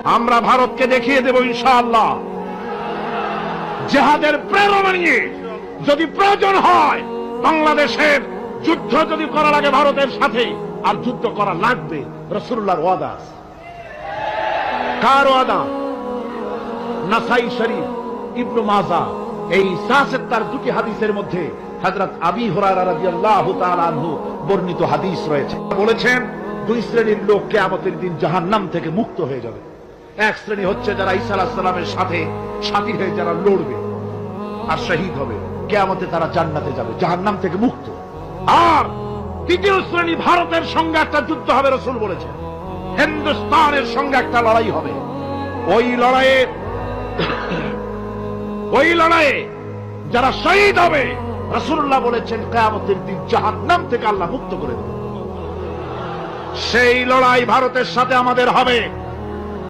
আমরা ভারতকে দেখিয়ে দেব ইনশাআল্লাহ জিহাদের প্রেরণা নিয়ে যদি প্রয়োজন হয় বাংলাদেশের যুদ্ধ যদি করা লাগে ভারতের সাথে, আর যুদ্ধ করা লাগবে। রাসূলুল্লাহর ওয়াদা আছে। কার ওয়াদা? নাসাই শরীফ, ইবনু মাজাহ, এই তার দুটি হাদিসের মধ্যে হযরত আবী হুরায়রা রাদিয়াল্লাহু তাআলা আনহু বর্ণিত হাদিস রয়েছে। বলেছেন দুই শ্রেণীর লোক কিয়ামতের দিন জাহান্নাম থেকে মুক্ত হয়ে যাবে। এক শ্রেণী হচ্ছে যারা ঈসা আলাইহিস সালামের সাথে সাথী হয়ে যারা লড়বে আর শহীদ হবে, কিয়ামতে তারা জান্নাতে যাবে, জাহান্নাম থেকে মুক্ত। আর দ্বিতীয় শ্রেণী ভারতের সঙ্গে একটা যুদ্ধ হবে, রাসূল বলেছেন হিন্দুস্তানের সঙ্গে একটা লড়াই হবে। ওই লড়াইয়ে যারা শহীদ হবে রাসূলুল্লাহ বলেছেন কিয়ামতের দিন জাহান্নাম থেকে আল্লাহ মুক্ত করে দেবে। সেই লড়াই ভারতের সাথে আমাদের হবে।